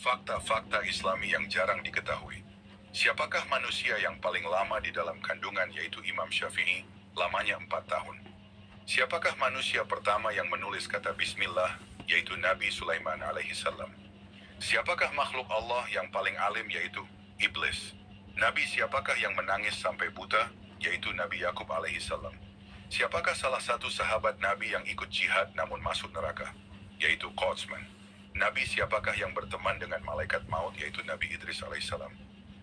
fakta-fakta Islami yang jarang diketahui. Siapakah manusia yang paling lama di dalam kandungan, yaitu Imam Syafi'i, lamanya 4 tahun. Siapakah manusia pertama yang menulis kata Bismillah, yaitu Nabi Sulaiman alaihissalam. Siapakah makhluk Allah yang paling alim, yaitu Iblis. Nabi siapakah yang menangis sampai buta, yaitu Nabi Yakub alaihissalam. Siapakah salah satu sahabat Nabi yang ikut jihad namun masuk neraka, yaitu Qatsman. Nabi siapakah yang berteman dengan malaikat maut, yaitu Nabi Idris alaihissalam.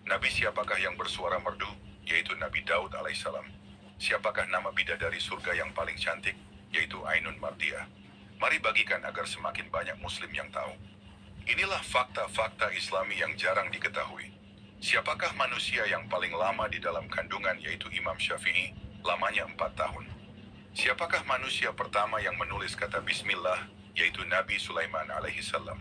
Nabi siapakah yang bersuara merdu, yaitu Nabi Daud alaihissalam. Siapakah nama bidadari surga yang paling cantik, yaitu Ainun Mardiah. Mari bagikan agar semakin banyak muslim yang tahu. Inilah fakta-fakta Islami yang jarang diketahui. Siapakah manusia yang paling lama di dalam kandungan, yaitu Imam Syafi'i, lamanya 4 tahun. Siapakah manusia pertama yang menulis kata Bismillah, yaitu Nabi Sulaiman alaihissalam.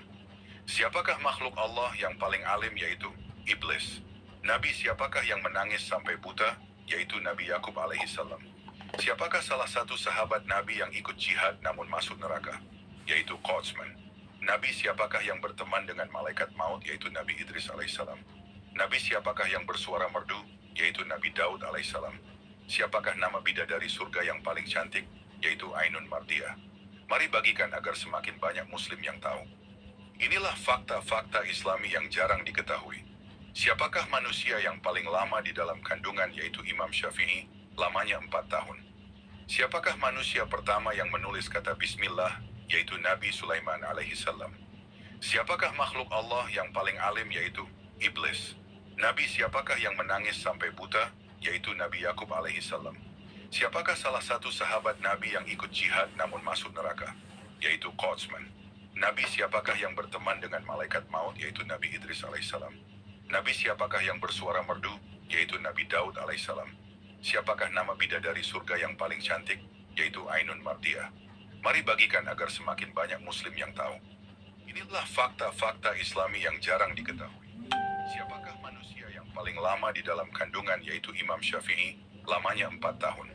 Siapakah makhluk Allah yang paling alim, yaitu Iblis. Nabi siapakah yang menangis sampai buta, yaitu Nabi Yakub alaihissalam. Siapakah salah satu sahabat Nabi yang ikut jihad namun masuk neraka, yaitu Qatsman. Nabi siapakah yang berteman dengan malaikat maut, yaitu Nabi Idris alaihissalam. Nabi siapakah yang bersuara merdu, yaitu Nabi Daud alaihissalam. Siapakah nama bidadari surga yang paling cantik, yaitu Ainun Mardiah. Mari bagikan agar semakin banyak muslim yang tahu. Inilah fakta-fakta Islami yang jarang diketahui. Siapakah manusia yang paling lama di dalam kandungan, yaitu Imam Syafi'i, lamanya 4 tahun. Siapakah manusia pertama yang menulis kata Bismillah, yaitu Nabi Sulaiman alaihissalam. Siapakah makhluk Allah yang paling alim, yaitu Iblis. Nabi siapakah yang menangis sampai buta, yaitu Nabi Yakub alaihissalam. Siapakah salah satu sahabat Nabi yang ikut jihad namun masuk neraka, yaitu Qatsman. Nabi siapakah yang berteman dengan malaikat maut, yaitu Nabi Idris alaihissalam. Nabi siapakah yang bersuara merdu, yaitu Nabi Daud alaihissalam. Siapakah nama bidadari surga yang paling cantik, yaitu Ainun Mardiah. Mari bagikan agar semakin banyak muslim yang tahu. Inilah fakta-fakta Islami yang jarang diketahui. Siapakah manusia yang paling lama di dalam kandungan, yaitu Imam Syafi'i, lamanya 4 tahun.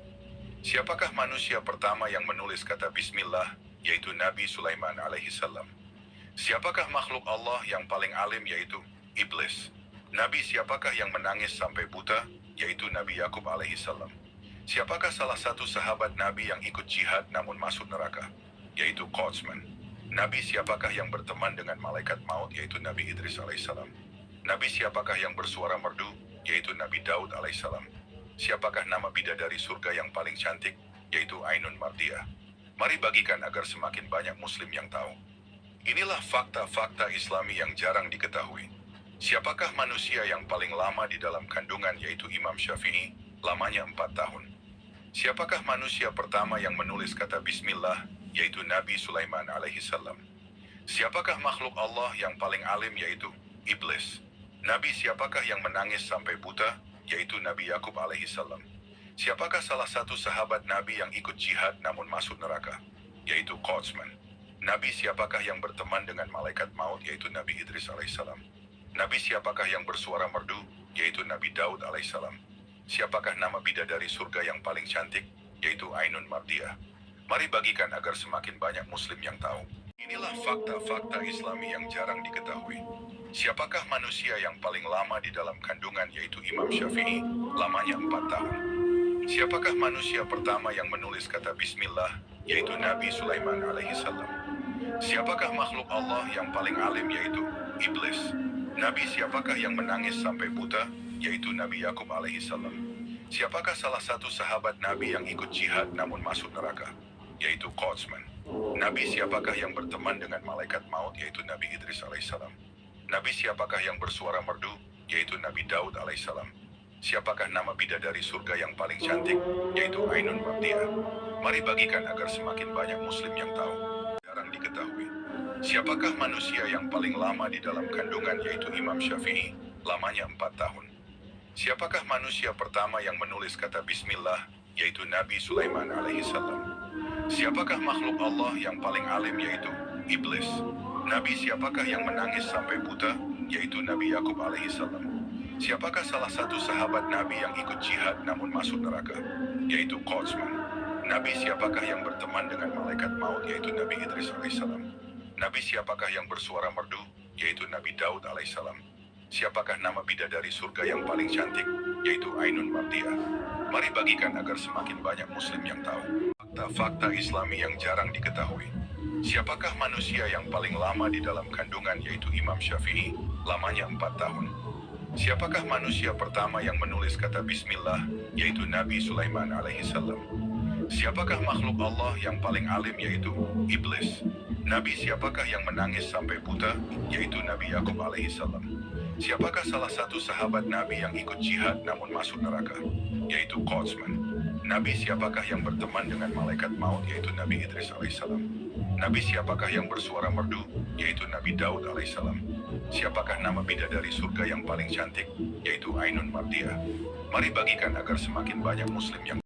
Siapakah manusia pertama yang menulis kata Bismillah, yaitu Nabi Sulaiman alaihissalam. Siapakah makhluk Allah yang paling alim, yaitu Iblis. Nabi siapakah yang menangis sampai buta, yaitu Nabi Yakub alaihissalam. Siapakah salah satu sahabat Nabi yang ikut jihad namun masuk neraka, yaitu Qatsman. Nabi siapakah yang berteman dengan malaikat maut, yaitu Nabi Idris alaihissalam. Nabi siapakah yang bersuara merdu, yaitu Nabi Daud alaihissalam. Siapakah nama bidadari surga yang paling cantik, yaitu Ainun Mardiah. Mari bagikan agar semakin banyak muslim yang tahu. Inilah fakta-fakta Islami yang jarang diketahui. Siapakah manusia yang paling lama di dalam kandungan, yaitu Imam Syafi'i, lamanya 4 tahun. Siapakah manusia pertama yang menulis kata Bismillah, yaitu Nabi Sulaiman alaihissalam. Siapakah makhluk Allah yang paling alim, yaitu Iblis. Nabi siapakah yang menangis sampai buta, yaitu Nabi Yakub alaihissalam. Siapakah salah satu sahabat Nabi yang ikut jihad namun masuk neraka, yaitu Qatsman. Nabi siapakah yang berteman dengan malaikat maut, yaitu Nabi Idris alaihissalam. Nabi siapakah yang bersuara merdu, yaitu Nabi Daud alaihissalam. Siapakah nama bidadari surga yang paling cantik, yaitu Ainun Mardiah. Mari bagikan agar semakin banyak muslim yang tahu. Inilah fakta-fakta Islami yang jarang diketahui. Siapakah manusia yang paling lama di dalam kandungan, yaitu Imam Syafi'i, lamanya 4 tahun. Siapakah manusia pertama yang menulis kata Bismillah, yaitu Nabi Sulaiman alaihissalam. Siapakah makhluk Allah yang paling alim, yaitu Iblis. Nabi siapakah yang menangis sampai buta, yaitu Nabi Yakub alaihissalam. Siapakah salah satu sahabat Nabi yang ikut jihad namun masuk neraka, yaitu Qatsman. Nabi siapakah yang berteman dengan malaikat maut, yaitu Nabi Idris alaihissalam. Nabi siapakah yang bersuara merdu, yaitu Nabi Daud alaihissalam. Siapakah nama bidadari surga yang paling cantik, yaitu Ainun Mardiah. Mari bagikan agar semakin banyak muslim yang tahu. Jarang diketahui. Siapakah manusia yang paling lama di dalam kandungan, yaitu Imam Syafi'i, lamanya 4 tahun. Siapakah manusia pertama yang menulis kata Bismillah, yaitu Nabi Sulaiman alaihissalam. Siapakah makhluk Allah yang paling alim, yaitu Iblis. Nabi siapakah yang menangis sampai buta, yaitu Nabi Yakub alaihissalam. Siapakah salah satu sahabat Nabi yang ikut jihad namun masuk neraka, yaitu Qatsman. Nabi siapakah yang berteman dengan malaikat maut, yaitu Nabi Idris alaihissalam. Nabi siapakah yang bersuara merdu, yaitu Nabi Daud alaihissalam? Siapakah nama bidadari surga yang paling cantik, yaitu Ainun Mardiah? Mari bagikan agar semakin banyak muslim yang tahu. Fakta-fakta Islami yang jarang diketahui. Siapakah manusia yang paling lama di dalam kandungan, yaitu Imam Syafi'i, lamanya 4 tahun. Siapakah manusia pertama yang menulis kata Bismillah, yaitu Nabi Sulaiman alaihissalam. Siapakah makhluk Allah yang paling alim, yaitu Iblis. Nabi siapakah yang menangis sampai buta, yaitu Nabi Yakub alaihissalam. Siapakah salah satu sahabat Nabi yang ikut jihad namun masuk neraka, yaitu Qatsman. Nabi siapakah yang berteman dengan malaikat maut, yaitu Nabi Idris alaihissalam. Nabi siapakah yang bersuara merdu, yaitu Nabi Daud alaihissalam. Siapakah nama bidadari surga yang paling cantik, yaitu Ainun Mardiah? Mari bagikan agar semakin banyak muslim yang